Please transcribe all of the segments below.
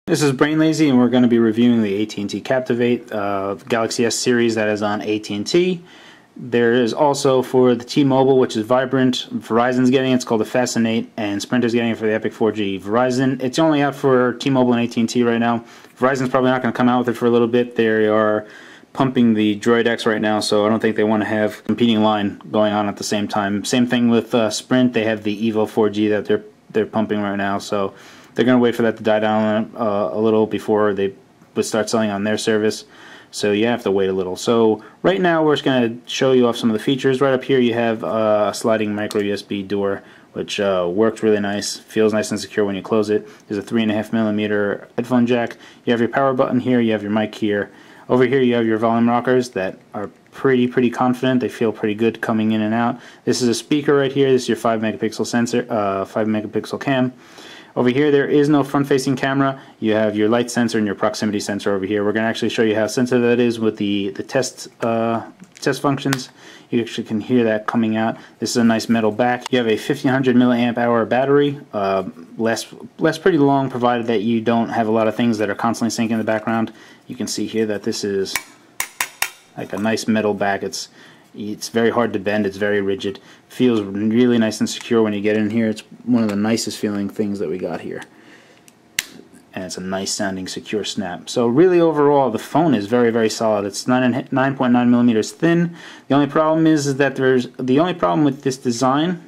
This is Brain Lazy, and we're going to be reviewing the AT&T Captivate Galaxy S series that is on AT&T. There is also for the T-Mobile, which is Vibrant. Verizon's getting it. It's called the Fascinate, and Sprinter's getting it for the Epic 4G. Verizon, it's only out for T-Mobile and AT&T right now. Verizon's probably not going to come out with it for a little bit. They are pumping the Droid X right now, so I don't think they want to have competing line going on at the same time. Same thing with Sprint. They have the Evo 4G that they're pumping right now, so they're going to wait for that to die down a little before they would start selling on their service. So you have to wait a little. So right now we're just going to show you off some of the features. Right up here you have a sliding micro USB door, which works really nice, feels nice and secure when you close it. There's a 3.5mm headphone jack. You have your power button here, you have your mic here. Over here you have your volume rockers that are pretty confident. They feel pretty good coming in and out. This is a speaker right here. This is your 5-megapixel sensor, 5-megapixel cam. Over here there is no front-facing camera. You have your light sensor and your proximity sensor over here. We're going to actually show you how sensitive that is with the test functions. You actually can hear that coming out. This is a nice metal back. You have a 1500 milliamp hour battery. Lasts pretty long, provided that you don't have a lot of things that are constantly syncing in the background. You can see here that this is like a nice metal back. It's very hard to bend. It's very rigid. Feels really nice and secure when you get in here. It's one of the nicest feeling things that we got here. And it's a nice sounding secure snap. So really overall the phone is very solid. It's 9.9 millimeters thin. The only problem is that the only problem with this design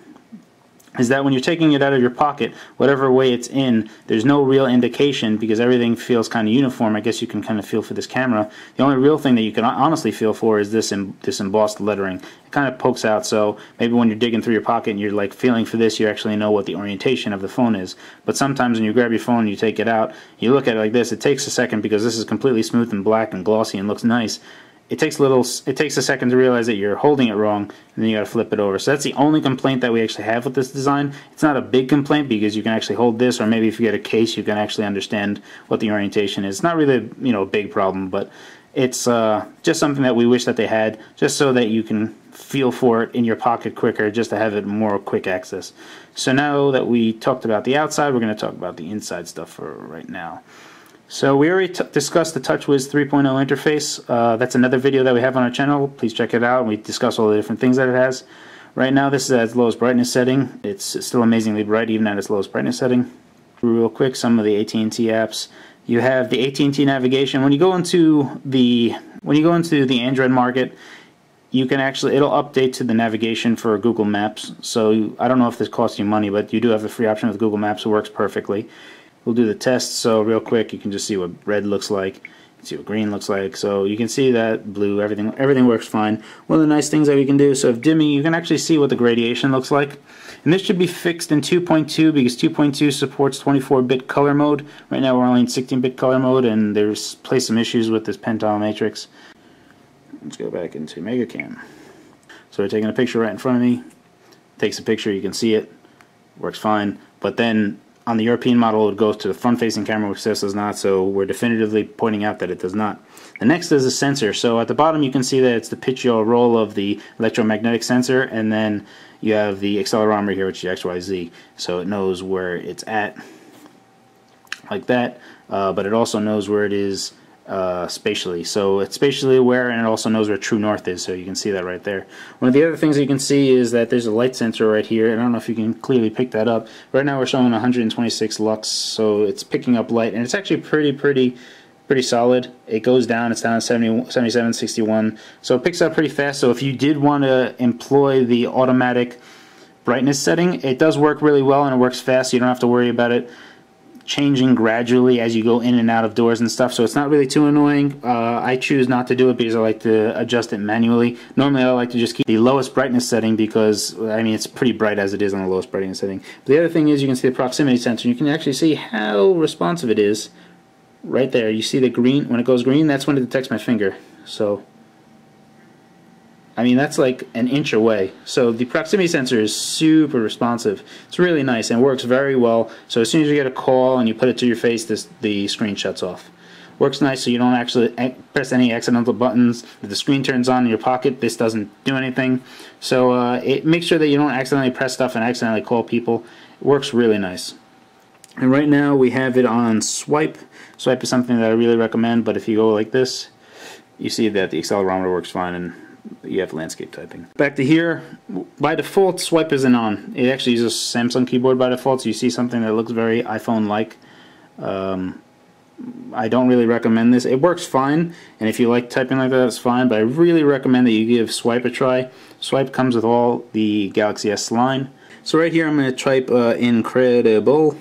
is that when you're taking it out of your pocket, whatever way it's in, there's no real indication because everything feels kind of uniform. I guess you can kind of feel for this camera. The only real thing that you can honestly feel for is this embossed lettering. It kind of pokes out, so maybe when you're digging through your pocket and you're like feeling for this, you actually know what the orientation of the phone is. But sometimes when you grab your phone and you take it out, you look at it like this, it takes a second because this is completely smooth and black and glossy and looks nice. It takes a second to realize that you're holding it wrong, and then you got to flip it over. So that's the only complaint that we actually have with this design. It's not a big complaint because you can actually hold this, or maybe if you get a case, you can actually understand what the orientation is. It's not really a big problem, but it's just something that we wish that they had, just so that you can feel for it in your pocket quicker, just to have it more quick access. So now that we talked about the outside, we're going to talk about the inside stuff for right now. So we already discussed the TouchWiz 3.0 interface. That's another video that we have on our channel. Please check it out. We discuss all the different things that it has. Right now this is at its lowest brightness setting. It's still amazingly bright even at its lowest brightness setting. Real quick, some of the AT&T apps. You have the AT&T navigation. When you go into the Android market, you can it'll update to the navigation for Google Maps. So I don't know if this costs you money, but you do have the free option with Google Maps. It works perfectly. We'll do the test. So real quick, you can just see what red looks like. You can see what green looks like. So you can see that blue, everything works fine. One of the nice things that we can do, so if dimming, you can actually see what the gradation looks like. And this should be fixed in 2.2 because 2.2 supports 24-bit color mode. Right now we're only in 16-bit color mode, and there's some issues with this pentile matrix. Let's go back into MegaCam. So we're taking a picture right in front of me. Takes a picture, you can see it. Works fine. But then on the European model, it goes to the front-facing camera, which says does not, so we're definitively pointing out that it does not. The next is a sensor. So at the bottom you can see that it's the pitch, yaw, roll of the electromagnetic sensor, and then you have the accelerometer here, which is XYZ. So it knows where it's at, like that, but it also knows where it is spatially. So it's spatially aware, and it also knows where true north is, so you can see that right there. One of the other things that you can see is that there's a light sensor right here, and I don't know if you can clearly pick that up. Right now we're showing 126 lux, so it's picking up light, and it's actually pretty solid. It goes down, it's down at 77, 61, so it picks up pretty fast. So if you did want to employ the automatic brightness setting, it does work really well, and it works fast, so you don't have to worry about it changing gradually as you go in and out of doors and stuff, so it's not really too annoying. I choose not to do it because I like to adjust it manually. Normally I like to just keep the lowest brightness setting because, I mean, it's pretty bright as it is on the lowest brightness setting. But the other thing is you can see the proximity sensor. You can actually see how responsive it is right there. You see the green, when it goes green, that's when it detects my finger. So I mean, that's like an inch away. So the proximity sensor is super responsive. It's really nice and works very well. So as soon as you get a call and you put it to your face, the screen shuts off. Works nice, so you don't actually press any accidental buttons. If the screen turns on in your pocket, this doesn't do anything. So it makes sure that you don't accidentally press stuff and accidentally call people. It works really nice. And right now we have it on swipe. Swipe is something that I really recommend, but if you go like this, you see that the accelerometer works fine and you have landscape typing. Back to here, by default swipe isn't on. It actually uses Samsung keyboard by default, so you see something that looks very iPhone-like. I don't really recommend this. It works fine, and if you like typing like that, it's fine, but I really recommend that you give swipe a try. Swipe comes with all the Galaxy S line. So right here I'm going to type incredible,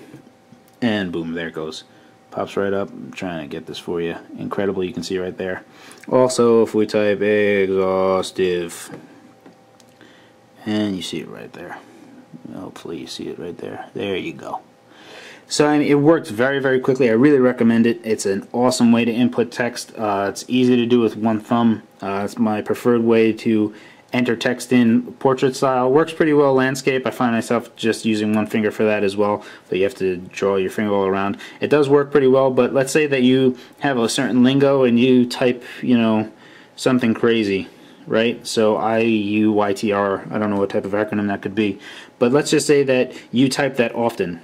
and boom, there it goes. Pops right up. I'm trying to get this for you. Incredible, you can see right there. Also, if we type exhaustive, and you see it right there. Hopefully you see it right there. There you go. So I mean, it works very, very quickly. I really recommend it. It's an awesome way to input text. It's easy to do with one thumb. It's my preferred way to enter text in portrait style. Works pretty well landscape. I find myself just using one finger for that as well, but you have to draw your finger all around. It does work pretty well, but let's say that you have a certain lingo and you type, you know, something crazy, right? So IUYTR, I don't know what type of acronym that could be, but let's just say that you type that often.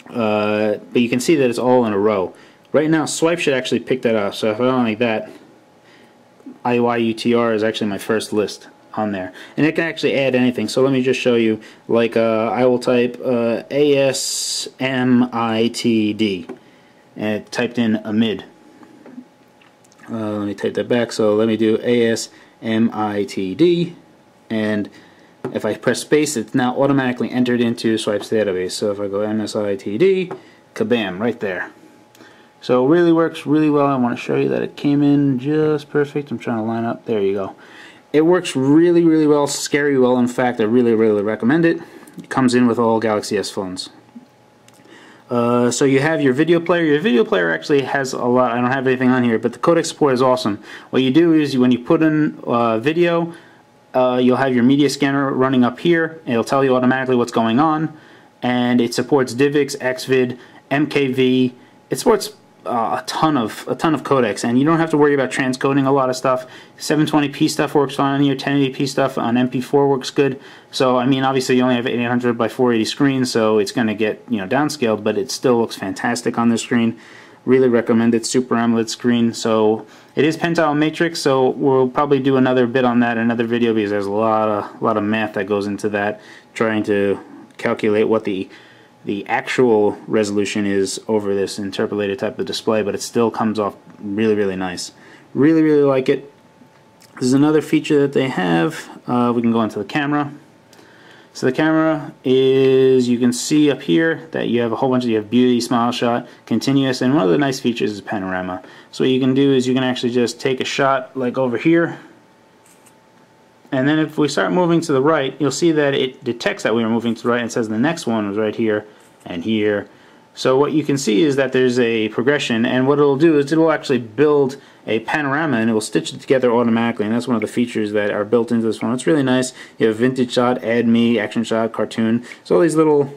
But you can see that it's all in a row. Right now, swipe should actually pick that up. So if I don't like that, IYUTR is actually my first list on there, and it can actually add anything. So let me just show you. Like I will type ASMITD, and it typed in amid. Let me type that back. So let me do ASMITD, and if I press space, it's now automatically entered into Swipe's database. So if I go MSITD, kabam, right there. So it really works really well. I want to show you that it came in just perfect. I'm trying to line up. There you go. It works really, really well, scary well. In fact, I really, really recommend it. It comes in with all Galaxy S phones. So you have your video player. Your video player actually has a lot. I don't have anything on here, but the codec support is awesome. What you do is when you put in video, you'll have your media scanner running up here. It'll tell you automatically what's going on, and it supports DivX, XVID, MKV. It supports a ton of codecs, and you don't have to worry about transcoding a lot of stuff. 720p stuff works fine on here. 1080p stuff on MP4 works good. So I mean, obviously you only have 800 by 480 screen, so it's going to get, you know, downscaled, but it still looks fantastic on this screen. Really recommend it. Super AMOLED screen. So it is pentile matrix, so we'll probably do another bit on that in another video, because there's a lot of math that goes into that, trying to calculate what the actual resolution is over this interpolated type of display, but it still comes off really, really nice. Really, really like it. This is another feature that they have. We can go into the camera. So the camera is, you can see up here that you have a whole bunch of, you have beauty, smile shot, continuous, and one of the nice features is panorama. So what you can do is you can actually just take a shot like over here, and then if we start moving to the right, you'll see that it detects that we are moving to the right, and it says the next one was right here and here. So what you can see is that there's a progression, and what it'll do is it will actually build a panorama, and it will stitch it together automatically, and that's one of the features that are built into this one. It's really nice. You have vintage shot, add me, action shot, cartoon. So all these little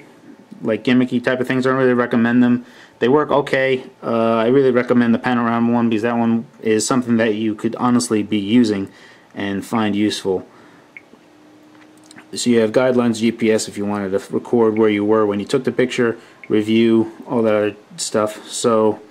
like gimmicky type of things, I don't really recommend them. They work okay. I really recommend the panorama one, because that one is something that you could honestly be using and find useful. So you have guidelines, GPS if you wanted to record where you were when you took the picture, review, all that other stuff. So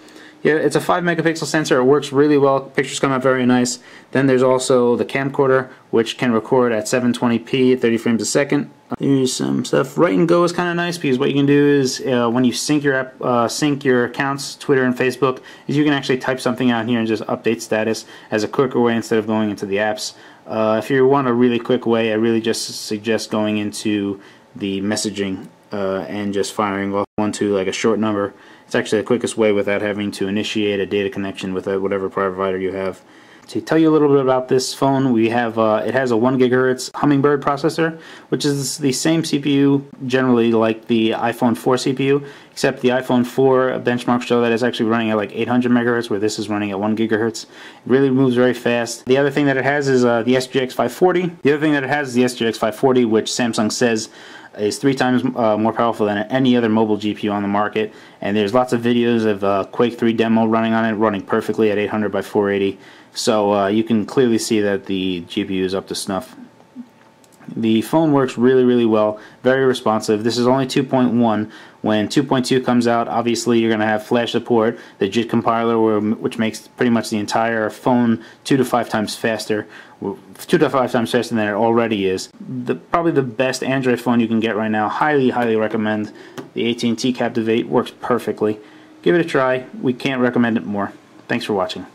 yeah, it's a 5 megapixel sensor. It works really well. Pictures come out very nice. Then there's also the camcorder, which can record at 720p, 30 frames a second. There's some stuff. Write and Go is kind of nice, because what you can do is when you sync your accounts, Twitter and Facebook, is you can actually type something out here and just update status as a quicker way instead of going into the apps. If you want a really quick way, I really just suggest going into the messaging and just firing off 1 to like a short number. It's actually the quickest way without having to initiate a data connection with whatever provider you have. To tell you a little bit about this phone, we have it has a 1 gigahertz Hummingbird processor, which is the same CPU generally like the iPhone 4 CPU, except the iPhone 4 benchmarks show that it's actually running at like 800 megahertz, where this is running at 1 gigahertz. It really moves very fast. The other thing that it has is the SGX 540. The other thing that it has is the SGX 540, which Samsung says is 3 times more powerful than any other mobile GPU on the market, and there's lots of videos of Quake 3 demo running on it, running perfectly at 800 by 480. So you can clearly see that the GPU is up to snuff. The phone works really, really well, very responsive. This is only 2.1. When 2.2 comes out, obviously you're going to have Flash support, the JIT compiler, which makes pretty much the entire phone 2 to 5 times faster, 2 to 5 times faster than it already is. Probably the best Android phone you can get right now. Highly, highly recommend. The AT&T Captivate works perfectly. Give it a try. We can't recommend it more. Thanks for watching.